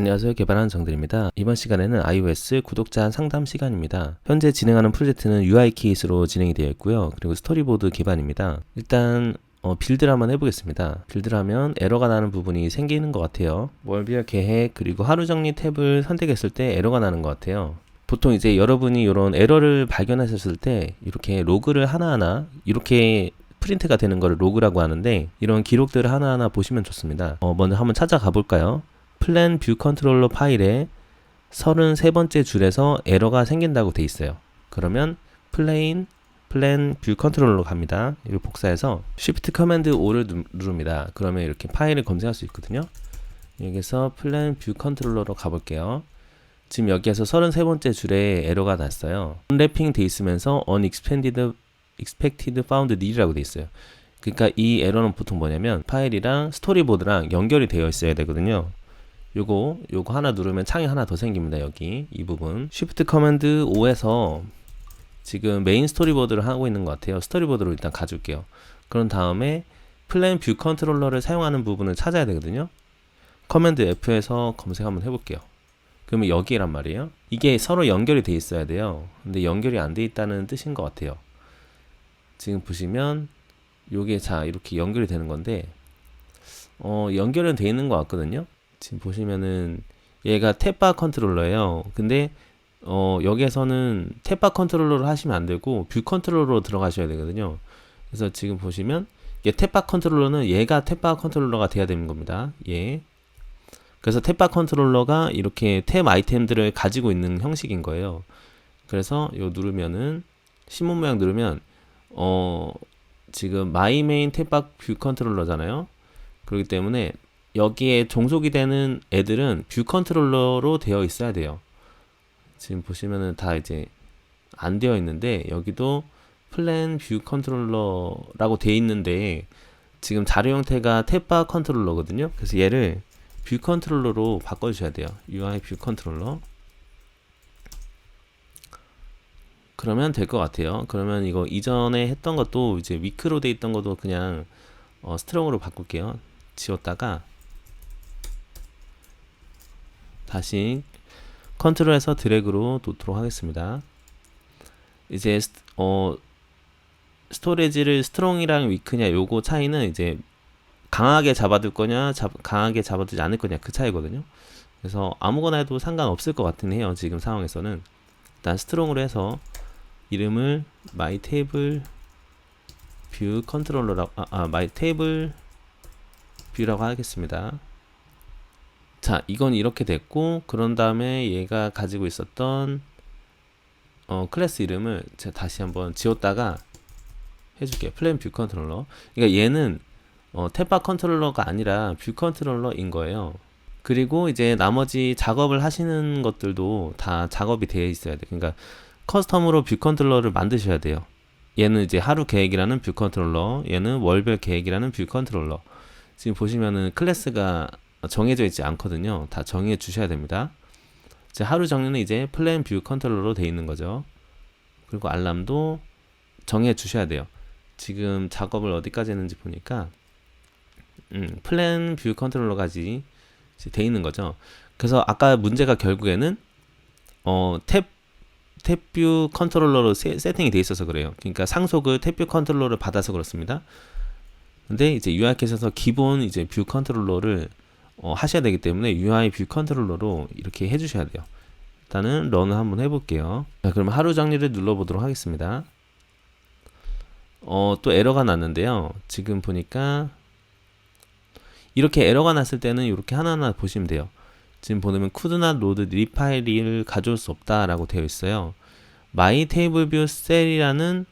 안녕하세요. 개발하는 정들입니다. 이번 시간에는 iOS 구독자 상담 시간입니다. 현재 진행하는 프로젝트는 UI 케이스로 진행이 되어 있고요. 그리고 스토리보드 기반입니다. 일단 빌드를 한번 해보겠습니다. 빌드를 하면 에러가 나는 부분이 생기는 것 같아요. 월별 계획 그리고 하루 정리 탭을 선택했을 때 에러가 나는 것 같아요. 보통 이제 여러분이 이런 에러를 발견하셨을 때 이렇게 로그를 하나하나 이렇게 프린트가 되는 거를 로그라고 하는데, 이런 기록들을 하나하나 보시면 좋습니다. 먼저 한번 찾아가 볼까요? 플랜 뷰 컨트롤러 파일에 33번째 줄에서 에러가 생긴다고 돼 있어요. 그러면 플랜 뷰 컨트롤러로 갑니다. 이걸 복사해서 Shift 커맨드 O를 누릅니다. 그러면 이렇게 파일을 검색할 수 있거든요. 여기서 플랜 뷰 컨트롤러로 가볼게요. 지금 여기에서 33번째 줄에 에러가 났어요. 언래핑 돼 있으면서 expected found nil이라고 돼 있어요. 그러니까 이 에러는 보통 뭐냐면 파일이랑 스토리보드랑 연결이 되어 있어야 되거든요. 요거 하나 누르면 창이 하나 더 생깁니다. 여기 이 부분 Shift 커맨드 O에서 지금 메인 스토리보드를 하고 있는 것 같아요. 스토리보드로 일단 가줄게요. 그런 다음에 플랜 뷰 컨트롤러를 사용하는 부분을 찾아야 되거든요. 커맨드 F에서 검색 한번 해볼게요. 그러면 여기란 말이에요. 이게 서로 연결이 돼 있어야 돼요. 근데 연결이 안 돼 있다는 뜻인 것 같아요. 지금 보시면 요게 자 이렇게 연결이 되는 건데 연결은 돼 있는 것 같거든요. 지금 보시면은 얘가 탭바 컨트롤러예요. 근데 여기에서는 탭바 컨트롤러로 하시면 안 되고 뷰 컨트롤러로 들어가셔야 되거든요. 그래서 지금 보시면 탭바 컨트롤러는 얘가 탭바 컨트롤러가 돼야 되는 겁니다. 예. 그래서 탭바 컨트롤러가 이렇게 탭 아이템들을 가지고 있는 형식인 거예요. 그래서 요 누르면은 신문 모양 누르면 지금 마이 메인 탭바 뷰 컨트롤러잖아요. 그렇기 때문에 여기에 종속이 되는 애들은 뷰 컨트롤러로 되어 있어야 돼요. 지금 보시면은 다 이제 안 되어 있는데 여기도 플랜 뷰 컨트롤러라고 되어 있는데 지금 자료 형태가 탭바 컨트롤러거든요. 그래서 얘를 뷰 컨트롤러로 바꿔주셔야 돼요. UI 뷰 컨트롤러. 그러면 될 것 같아요. 그러면 이거 이전에 했던 것도 이제 위크로 되어 있던 것도 그냥 스트롱으로 바꿀게요. 지웠다가 다시 컨트롤에서 드래그로 놓도록 하겠습니다. 이제 스토리지를 스트롱이랑 위크냐 요거 차이는 이제 강하게 잡아둘 거냐 강하게 잡아두지 않을 거냐 그 차이거든요. 그래서 아무거나 해도 상관없을 것 같긴 해요. 지금 상황에서는 일단 스트롱으로 해서 이름을 my table view 컨트롤러라고 my table view라고 하겠습니다. 자, 이건 이렇게 됐고, 그런 다음에 얘가 가지고 있었던 클래스 이름을 제가 다시 한번 지웠다가 해줄게요. 플랜 뷰 컨트롤러. 그러니까 얘는 탭바 컨트롤러가 아니라 뷰 컨트롤러인 거예요. 그리고 이제 나머지 작업을 하시는 것들도 다 작업이 되어 있어야 돼요. 그러니까 커스텀으로 뷰 컨트롤러를 만드셔야 돼요. 얘는 이제 하루 계획이라는 뷰 컨트롤러, 얘는 월별 계획이라는 뷰 컨트롤러. 지금 보시면은 클래스가 정해져 있지 않거든요. 다 정해 주셔야 됩니다. 이제 하루 정리는 이제 플랜 뷰 컨트롤러로 되어 있는 거죠. 그리고 알람도 정해 주셔야 돼요. 지금 작업을 어디까지 했는지 보니까 플랜 뷰 컨트롤러까지 되어 있는 거죠. 그래서 아까 문제가 결국에는 탭뷰 컨트롤러로 세팅이 되어 있어서 그래요. 그러니까 상속을 탭뷰 컨트롤러를 받아서 그렇습니다. 근데 이제 UI 캣에서 기본 이제 뷰 컨트롤러를 하셔야 되기 때문에 UI 뷰 컨트롤러로 이렇게 해주셔야 돼요. 일단은 런을 한번 해볼게요. 자, 그럼 하루 정리를 눌러보도록 하겠습니다. 또 에러가 났는데요. 지금 보니까 이렇게 에러가 났을 때는 이렇게 하나하나 보시면 돼요. 지금 보면 could not load 이 파일을 가져올 수 없다라고 되어 있어요. my table view cell이라는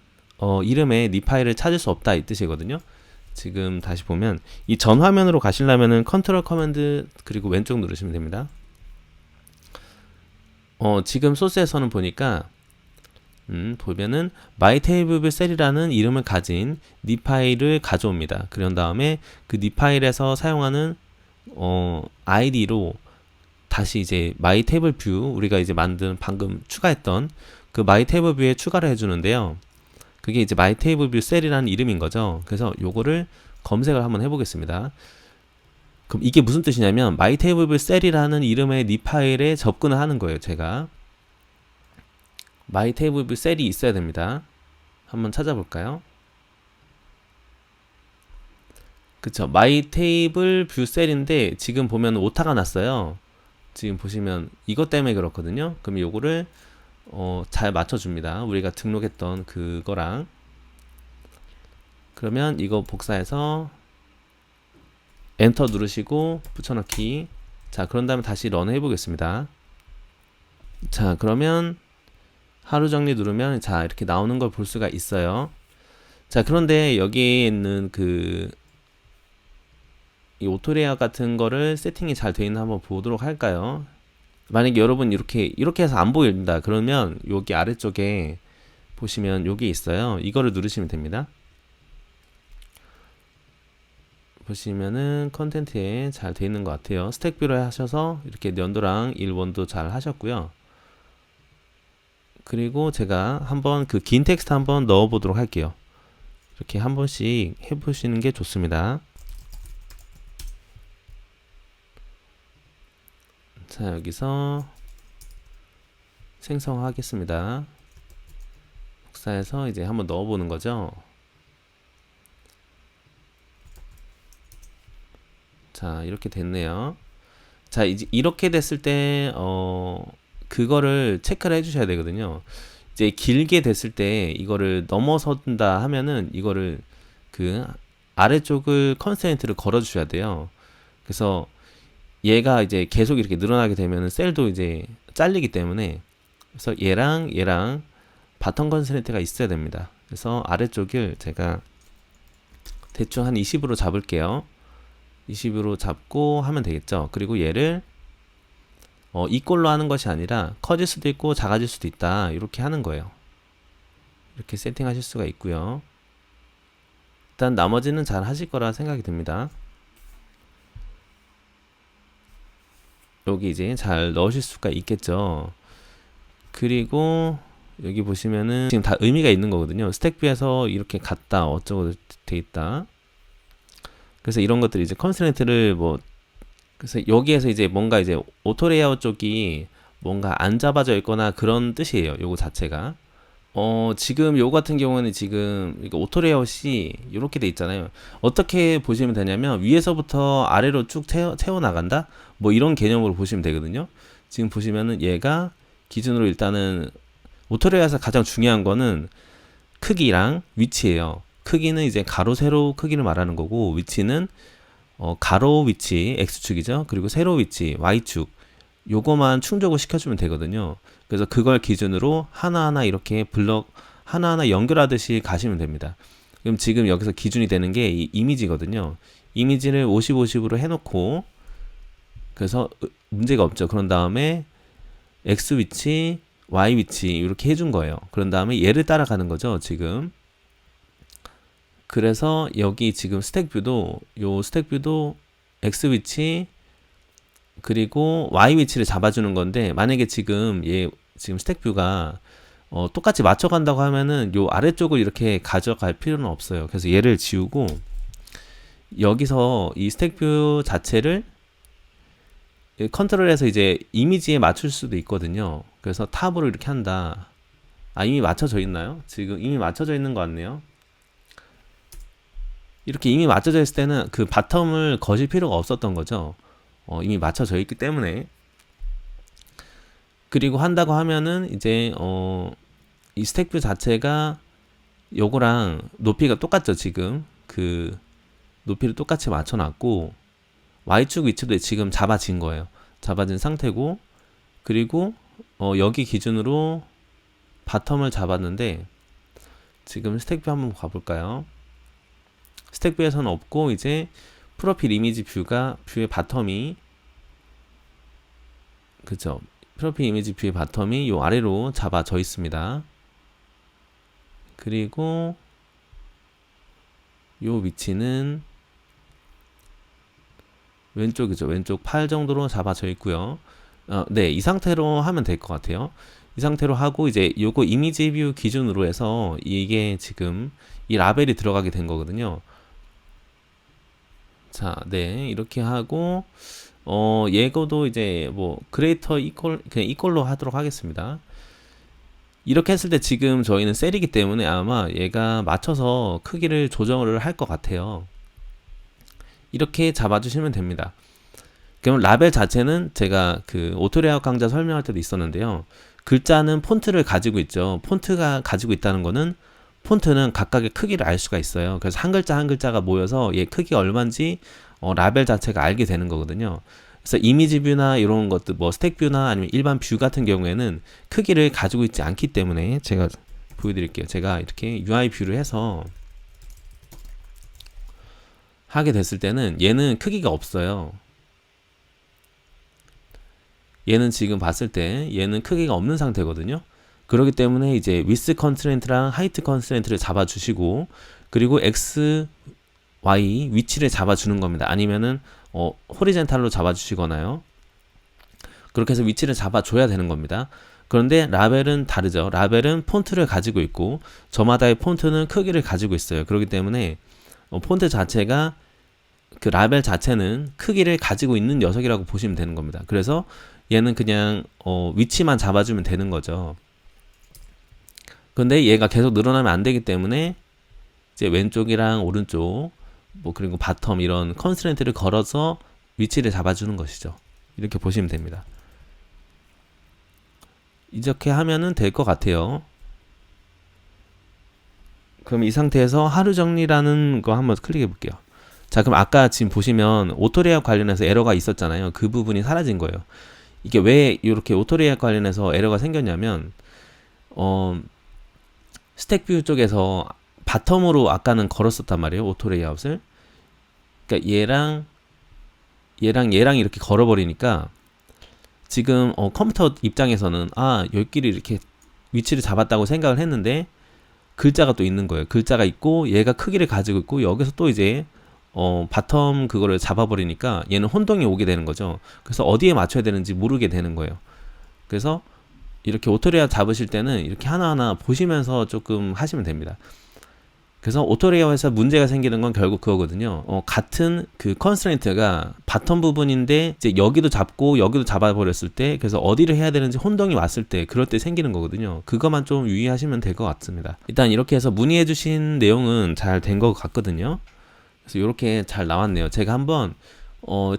이름의 이 파일을 찾을 수 없다 이 뜻이거든요. 지금 다시 보면 이 전 화면으로 가시려면은 컨트롤 커맨드 그리고 왼쪽 누르시면 됩니다. 지금 소스에서는 보니까 보면은 my table view cell이라는 이름을 가진 니 파일을 가져옵니다. 그런 다음에 그 니 파일에서 사용하는 id로 다시 이제 my table view 우리가 이제 만든 방금 추가했던 그 my table view에 추가를 해주는데요. 그게 이제 my table view cell이라는 이름인 거죠. 그래서 요거를 검색을 한번 해보겠습니다. 그럼 이게 무슨 뜻이냐면 myTableCell이라는 이름의 니 파일에 접근을 하는 거예요. 제가 myTableCell이 있어야 됩니다. 한번 찾아볼까요? 그쵸, myTableViewCell인데 지금 보면 오타가 났어요. 지금 보시면 이것 때문에 그렇거든요. 그럼 요거를 잘 맞춰줍니다. 우리가 등록했던 그거랑. 그러면 이거 복사해서 엔터 누르시고 붙여넣기. 자, 그런 다음에 다시 런 해보겠습니다. 자, 그러면 하루 정리 누르면 자, 이렇게 나오는 걸 볼 수가 있어요. 자, 그런데 여기에 있는 이 오토레이어 같은 거를 세팅이 잘 되어 있나 한번 보도록 할까요? 만약에 여러분 이렇게 해서 안 보인다 그러면 여기 아래쪽에 보시면 여기 있어요. 이거를 누르시면 됩니다. 보시면은 컨텐츠에 잘 되어 있는 것 같아요. 스택뷰를 하셔서 이렇게 연도랑 일원도 잘 하셨고요. 그리고 제가 한번 그 긴 텍스트 한번 넣어 보도록 할게요. 이렇게 한 번씩 해보시는 게 좋습니다. 자, 여기서 생성하겠습니다. 복사해서 이제 한번 넣어보는 거죠. 자, 이렇게 됐네요. 자, 이제 이렇게 됐을 때 그거를 체크를 해주셔야 되거든요. 이제 길게 됐을 때 이거를 넘어선다 하면은 이거를 그 아래쪽을 컨스트레인트를 걸어 주셔야 돼요. 그래서 얘가 이제 계속 이렇게 늘어나게 되면 셀도 이제 잘리기 때문에, 그래서 얘랑 바텀 컨스트레인트가 있어야 됩니다. 그래서 아래쪽을 제가 대충 한 20으로 잡을게요. 20으로 잡고 하면 되겠죠. 그리고 얘를 이꼴로 하는 것이 아니라 커질 수도 있고 작아질 수도 있다, 이렇게 하는 거예요. 이렇게 세팅하실 수가 있고요. 일단 나머지는 잘 하실 거라 생각이 듭니다. 여기 이제 잘 넣으실 수가 있겠죠. 그리고 여기 보시면은 지금 다 의미가 있는 거거든요. 스택뷰에서 이렇게 갔다 어쩌고 돼 있다. 그래서 이런 것들이 이제 컨스트레인트를 그래서 여기에서 이제 뭔가 이제 오토 레이아웃 쪽이 뭔가 안 잡아져 있거나 그런 뜻이에요. 요거 자체가. 지금 요거 같은 경우는 지금 이거 오토 레이아웃이 이렇게 돼 있잖아요. 어떻게 보시면 되냐면 위에서부터 아래로 쭉 채워 나간다? 뭐 이런 개념으로 보시면 되거든요. 지금 보시면은 얘가 기준으로 일단은 오토 레이아웃에서 가장 중요한 거는 크기랑 위치예요. 크기는 이제 가로 세로 크기를 말하는 거고, 위치는 가로 위치 X축이죠. 그리고 세로 위치 Y축, 요거만 충족을 시켜주면 되거든요. 그래서 그걸 기준으로 하나하나 이렇게 블럭 하나하나 연결하듯이 가시면 됩니다. 그럼 지금 여기서 기준이 되는 게 이 이미지거든요. 이미지를 50, 50으로 해놓고, 그래서 문제가 없죠. 그런 다음에 X 위치, Y 위치 이렇게 해준 거예요. 그런 다음에 얘를 따라가는 거죠, 지금. 그래서 여기 지금 스택뷰도 X 위치 그리고 Y 위치를 잡아주는 건데, 만약에 지금 지금 스택뷰가 똑같이 맞춰간다고 하면은 요 아래쪽을 이렇게 가져갈 필요는 없어요. 그래서 얘를 지우고 여기서 이 스택뷰 자체를 컨트롤해서 이제 이미지에 맞출 수도 있거든요. 그래서 탑으로 이렇게 한다. 이미 맞춰져 있나요? 지금 이미 맞춰져 있는 것 같네요. 이렇게 이미 맞춰져 있을 때는 그 바텀을 거실 필요가 없었던 거죠. 이미 맞춰져 있기 때문에. 그리고 한다고 하면은 이제 이 스택뷰 자체가 요거랑 높이가 똑같죠. 지금 그 높이를 똑같이 맞춰놨고, Y축 위치도 지금 잡아진 거예요. 잡아진 상태고, 그리고 여기 기준으로 바텀을 잡았는데, 지금 스택뷰 한번 가볼까요? 스택뷰에서는 없고, 이제 프로필 이미지 뷰의 바텀이, 그죠? 프로필 이미지 뷰의 바텀이 요 아래로 잡아져 있습니다. 그리고 요 위치는 왼쪽이죠. 왼쪽 팔 정도로 잡아져 있고요. 네, 이 상태로 하면 될 것 같아요. 이 상태로 하고 이제 요거 이미지 뷰 기준으로 해서 이게 지금 이 라벨이 들어가게 된 거거든요. 자, 네, 이렇게 하고 얘거도 이제 뭐 그레이터 이퀄 그냥 이퀄로 하도록 하겠습니다. 이렇게 했을 때 지금 저희는 셀이기 때문에 아마 얘가 맞춰서 크기를 조정을 할 것 같아요. 이렇게 잡아주시면 됩니다. 그럼 라벨 자체는 제가 그 오토레이아웃 강좌 설명할 때도 있었는데요. 글자는 폰트를 가지고 있죠. 폰트가 가지고 있다는 거는 폰트는 각각의 크기를 알 수가 있어요. 그래서 한 글자 한 글자가 모여서 얘 크기가 얼마인지 라벨 자체가 알게 되는 거거든요. 그래서 이미지 뷰나 이런 것들 뭐 스택 뷰나 아니면 일반 뷰 같은 경우에는 크기를 가지고 있지 않기 때문에 제가 보여드릴게요. 제가 이렇게 UI 뷰를 해서 하게 됐을 때는 얘는 크기가 없어요. 얘는 지금 봤을 때 얘는 크기가 없는 상태거든요. 그렇기 때문에 이제 위스 컨스트레인트랑 하이트 컨스트레인트를 잡아주시고 그리고 X, Y 위치를 잡아주는 겁니다. 아니면은 호리젠탈로 잡아주시거나요. 그렇게 해서 위치를 잡아줘야 되는 겁니다. 그런데 라벨은 다르죠. 라벨은 폰트를 가지고 있고 저마다의 폰트는 크기를 가지고 있어요. 그렇기 때문에 폰트 자체가 그 라벨 자체는 크기를 가지고 있는 녀석이라고 보시면 되는 겁니다. 그래서 얘는 그냥 위치만 잡아주면 되는 거죠. 근데 얘가 계속 늘어나면 안 되기 때문에 이제 왼쪽이랑 오른쪽 뭐 그리고 바텀 이런 컨스트레인트를 걸어서 위치를 잡아주는 것이죠. 이렇게 보시면 됩니다. 이렇게 하면은 될 것 같아요. 그럼 이 상태에서 하루 정리라는 거 한번 클릭해 볼게요. 자, 그럼 아까 지금 보시면 오토레이아웃 관련해서 에러가 있었잖아요. 그 부분이 사라진 거예요. 이게 왜 이렇게 오토레이아웃 관련해서 에러가 생겼냐면 스택뷰 쪽에서 바텀으로 아까는 걸었었단 말이에요. 오토레이아웃을. 그러니까 얘랑 이렇게 걸어버리니까 지금 컴퓨터 입장에서는 여기끼리 이렇게 위치를 잡았다고 생각을 했는데 글자가 또 있는 거예요. 글자가 있고 얘가 크기를 가지고 있고 여기서 또 이제 바텀 그거를 잡아버리니까 얘는 혼동이 오게 되는 거죠. 그래서 어디에 맞춰야 되는지 모르게 되는 거예요. 그래서 이렇게 오토레이아웃 잡으실 때는 이렇게 하나하나 보시면서 조금 하시면 됩니다. 그래서 오토레이아웃에서 문제가 생기는 건 결국 그거거든요. 같은 그 컨스트레인트가 바텀 부분인데 이제 여기도 잡고 여기도 잡아버렸을 때 그래서 어디를 해야 되는지 혼동이 왔을 때 그럴 때 생기는 거거든요. 그것만 좀 유의하시면 될 것 같습니다. 일단 이렇게 해서 문의해주신 내용은 잘 된 것 같거든요. 그래서 이렇게 잘 나왔네요. 제가 한번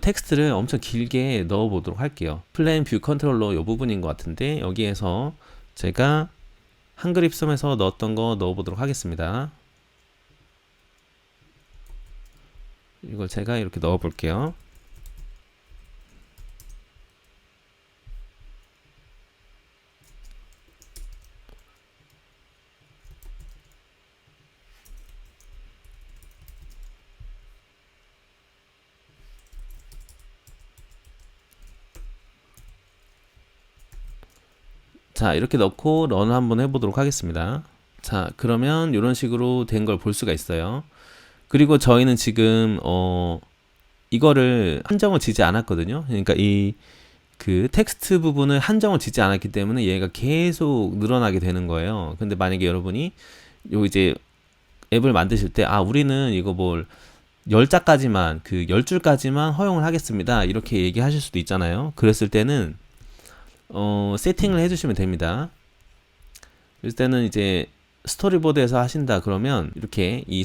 텍스트를 엄청 길게 넣어 보도록 할게요. 플레인 뷰 컨트롤러 이 부분인 것 같은데 여기에서 제가 한글 입섬에서 넣었던 거 넣어 보도록 하겠습니다. 이걸 제가 이렇게 넣어 볼게요. 자, 이렇게 넣고 런 한번 해보도록 하겠습니다. 자, 그러면 이런 식으로 된 걸 볼 수가 있어요. 그리고 저희는 지금 이거를 한정을 지지 않았거든요. 그러니까 이 그 텍스트 부분을 한정을 짓지 않았기 때문에 얘가 계속 늘어나게 되는 거예요. 근데 만약에 여러분이 요 이제 앱을 만드실 때 우리는 이거 뭘 10자까지만 그 10줄까지만 허용을 하겠습니다. 이렇게 얘기하실 수도 있잖아요. 그랬을 때는 세팅을 해주시면 됩니다. 그럴 때는 이제 스토리보드에서 하신다 그러면 이렇게 이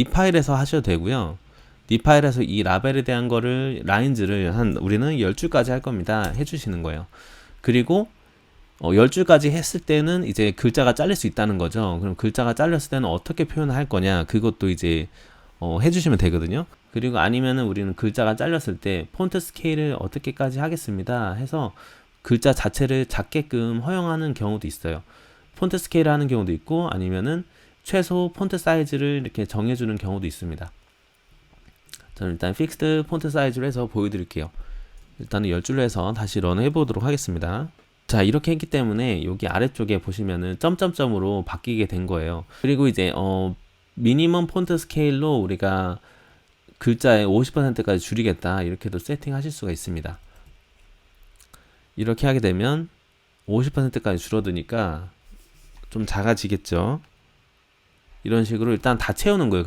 파일에서 하셔도 되고요. 이 파일에서 이 라벨에 대한 거를 라인즈를 우리는 10줄까지 할 겁니다. 해주시는 거예요. 그리고 10줄까지 했을 때는 이제 글자가 잘릴 수 있다는 거죠. 그럼 글자가 잘렸을 때는 어떻게 표현을 할 거냐 그것도 이제 해주시면 되거든요. 그리고 아니면은 우리는 글자가 잘렸을 때 폰트 스케일을 어떻게까지 하겠습니다 해서 글자 자체를 작게끔 허용하는 경우도 있어요. 폰트 스케일 하는 경우도 있고 아니면은 최소 폰트 사이즈를 이렇게 정해주는 경우도 있습니다. 저는 일단 픽스드 폰트 사이즈로 해서 보여드릴게요. 일단은 10줄로 해서 다시 런 해보도록 하겠습니다. 자, 이렇게 했기 때문에 여기 아래쪽에 보시면은 점점점으로 바뀌게 된 거예요. 그리고 이제 미니멈 폰트 스케일로 우리가 글자의 50%까지 줄이겠다 이렇게도 세팅하실 수가 있습니다. 이렇게 하게 되면 50%까지 줄어드니까 좀 작아지겠죠. 이런 식으로 일단 다 채우는 거예요.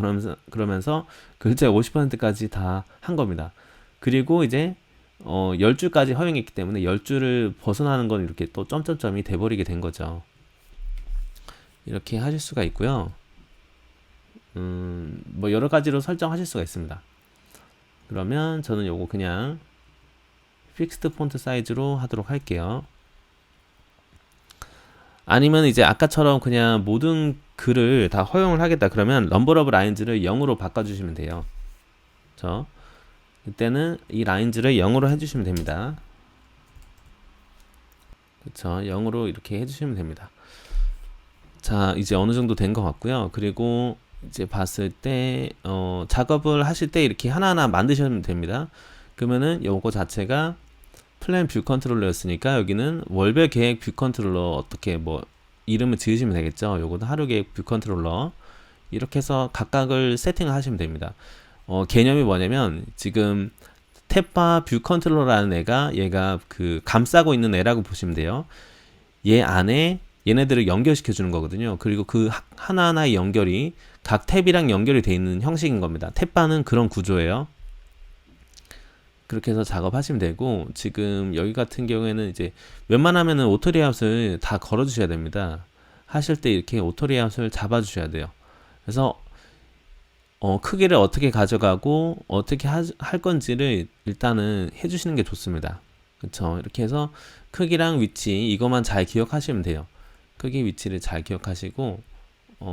그러면서 글자 50%까지 다 한 겁니다. 그리고 이제 10줄까지 허용했기 때문에 10줄을 벗어나는 건 이렇게 또 점점점이 돼버리게 된 거죠. 이렇게 하실 수가 있고요. 뭐 여러 가지로 설정하실 수가 있습니다. 그러면 저는 요거 그냥 픽스드 폰트 사이즈로 하도록 할게요. 아니면 이제 아까처럼 그냥 모든 글을 다 허용을 하겠다 그러면 넘버 오브 라인즈를 0으로 바꿔주시면 돼요. 그렇죠? 이때는 이 라인즈를 0으로 해주시면 됩니다. 그렇죠? 0으로 이렇게 해주시면 됩니다. 자, 이제 어느 정도 된 것 같고요. 그리고 이제 봤을 때 작업을 하실 때 이렇게 하나하나 만드시면 됩니다. 그러면은 요거 자체가 플랜 뷰 컨트롤러였으니까 여기는 월별 계획 뷰 컨트롤러 어떻게 뭐 이름을 지으시면 되겠죠. 요거도 하루 계획 뷰 컨트롤러 이렇게 해서 각각을 세팅을 하시면 됩니다. 개념이 뭐냐면 지금 탭바 뷰 컨트롤러라는 얘가 그 감싸고 있는 애라고 보시면 돼요. 얘 안에 얘네들을 연결시켜 주는 거거든요. 그리고 그 하나하나의 연결이 각 탭이랑 연결이 되어 있는 형식인 겁니다. 탭바는 그런 구조예요. 그렇게 해서 작업하시면 되고, 지금 여기 같은 경우에는 이제 웬만하면은 오토 레이아웃을 다 걸어 주셔야 됩니다. 하실 때 이렇게 오토 레이아웃을 잡아 주셔야 돼요. 그래서 크기를 어떻게 가져가고 어떻게 할 건지를 일단은 해주시는 게 좋습니다. 그쵸? 이렇게 해서 크기랑 위치 이것만 잘 기억하시면 돼요. 크기 위치를 잘 기억하시고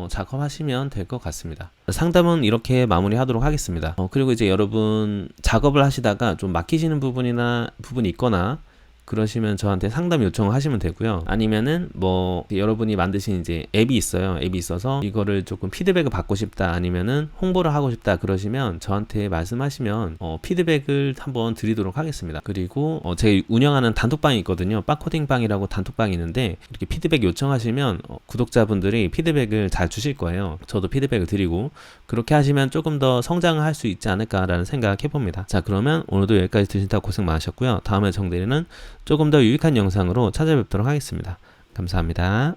작업하시면 될 것 같습니다. 상담은 이렇게 마무리하도록 하겠습니다. 그리고 이제 여러분 작업을 하시다가 좀 막히시는 부분이 있거나 그러시면 저한테 상담 요청을 하시면 되고요. 아니면은 뭐 여러분이 만드신 이제 앱이 있어요. 앱이 있어서 이거를 조금 피드백을 받고 싶다 아니면은 홍보를 하고 싶다 그러시면 저한테 말씀하시면 피드백을 한번 드리도록 하겠습니다. 그리고 제가 운영하는 단톡방이 있거든요. 빠코딩방이라고 단톡방이 있는데 이렇게 피드백 요청하시면 구독자분들이 피드백을 잘 주실 거예요. 저도 피드백을 드리고 그렇게 하시면 조금 더 성장을 할 수 있지 않을까라는 생각 해봅니다. 자, 그러면 오늘도 여기까지 드신다고 고생 많으셨고요. 다음에 정대리는 조금 더 유익한 영상으로 찾아뵙도록 하겠습니다. 감사합니다.